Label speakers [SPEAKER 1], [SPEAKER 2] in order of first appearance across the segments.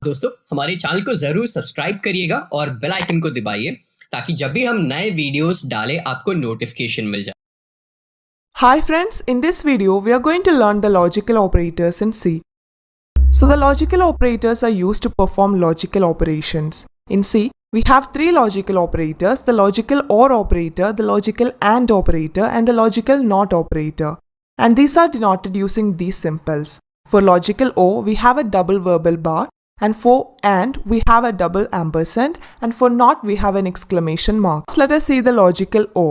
[SPEAKER 1] दोस्तों हमारे चैनल को जरूर सब्सक्राइब करिएगा और बेल आइकन को दबाइए ताकि जब भी हम नए वीडियोस डालें आपको नोटिफिकेशन मिल जाए।
[SPEAKER 2] Hi friends, in this video we are going to learn the logical operators in C. So the logical operators are used to perform logical operations. In C, we have three logical operators: the logical OR operator, the logical AND operator, and the logical NOT operator. And these are denoted using these symbols. For logical O, we have a double verbal bar, and for AND, we have a double ampersand, and for NOT, we have an exclamation mark. So let us see the logical O.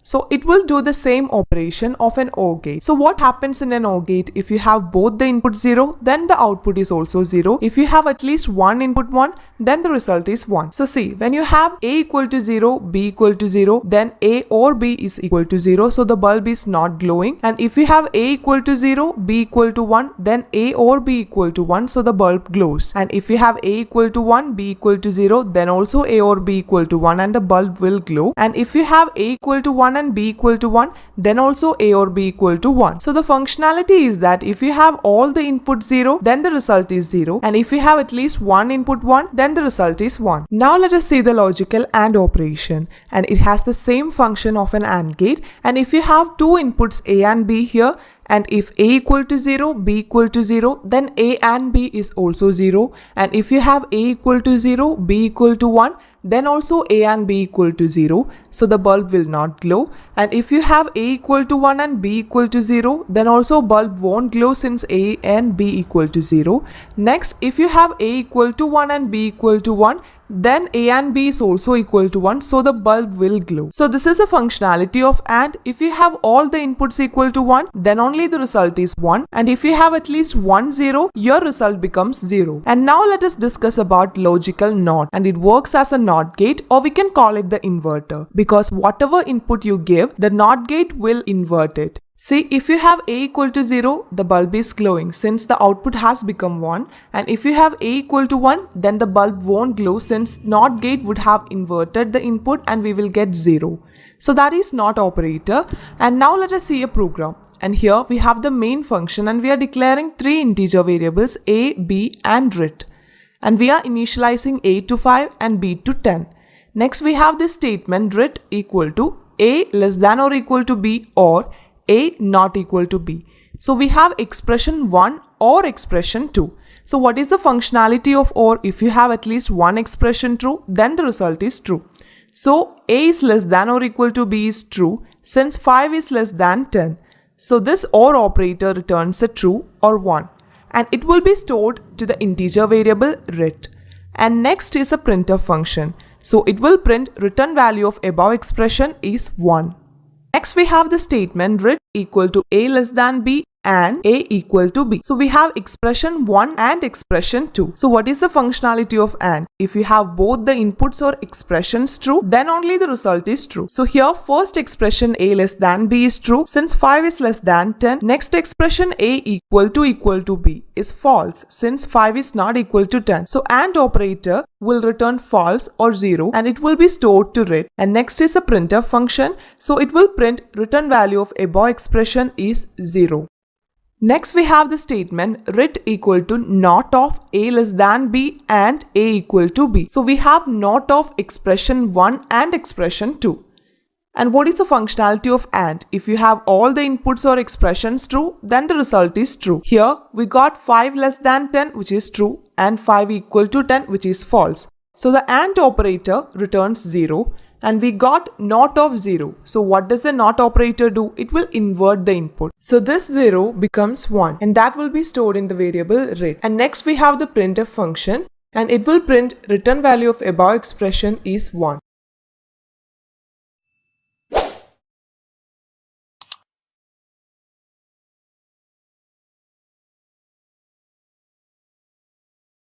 [SPEAKER 2] So it will do the same operation of an OR gate. So what happens in an OR gate? If you have both the input 0, then the output is also 0. If you have at least one input 1, then the result is 1. So see, when you have A equal to 0, B equal to 0, then A or B is equal to 0. So the bulb is not glowing. And if you have A equal to 0, B equal to 1, then A or B equal to 1. So the bulb glows. And if you have A equal to 1, B equal to 0, then also A or B equal to 1 and the bulb will glow. And if you have A equal to 1 and B equal to 1, then also A or B equal to 1. So the functionality is that if you have all the input 0, then the result is 0. And if you have at least one input 1, then the result is 1. Now let us see the logical AND operation. And it has the same function of an AND gate. And if you have two inputs A and B here, and if A equal to 0, B equal to 0, then A and B is also 0. And if you have A equal to 0, B equal to 1, then also A and B equal to 0. So the bulb will not glow. And if you have A equal to 1 and B equal to 0, then also bulb won't glow since A and B equal to 0. Next, if you have A equal to 1 and B equal to 1, then A and B is also equal to 1, so the bulb will glow. So this is the functionality of AND. If you have all the inputs equal to 1, then only the result is 1. And if you have at least one 0, your result becomes 0. And now let us discuss about logical NOT. And it works as a NOT gate, or we can call it the inverter. Because whatever input you give, the NOT gate will invert it. See, if you have A equal to 0, the bulb is glowing since the output has become 1. And if you have A equal to 1, then the bulb won't glow since NOT gate would have inverted the input and we will get 0. So that is NOT operator. And now let us see a program. And here we have the main function and we are declaring three integer variables A, B and ret. And we are initializing A to 5 and B to 10. Next we have this statement ret equal to A less than or equal to B or A not equal to B. So we have expression 1 or expression 2. So what is the functionality of OR? If you have at least one expression true, then the result is true. So A is less than or equal to B is true since 5 is less than 10. So this OR operator returns a true or 1 and it will be stored to the integer variable ret. And next is a printf function. So it will print return value of above expression is 1. Next we have the statement ret equal to A less than B and A equal to B. So we have expression 1 and expression 2. So what is the functionality of AND? If you have both the inputs or expressions true, then only the result is true. So here first expression A less than B is true since 5 is less than 10. Next expression A equal to B is false since 5 is not equal to 10. So AND operator will return false or 0 and it will be stored to ret. And next is a printf function. So it will print return value of above expression is 0. Next we have the statement ret equal to NOT of A less than B and A equal to B. So we have NOT of expression 1 and expression 2. And what is the functionality of AND? If you have all the inputs or expressions true, then the result is true. Here we got 5 less than 10 which is true and 5 equal to 10 which is false. So the AND operator returns 0. And we got NOT of 0. So what does the NOT operator do? It will invert the input. So this 0 becomes 1 and that will be stored in the variable ret. And next we have the printf function and it will print return value of above expression is 1.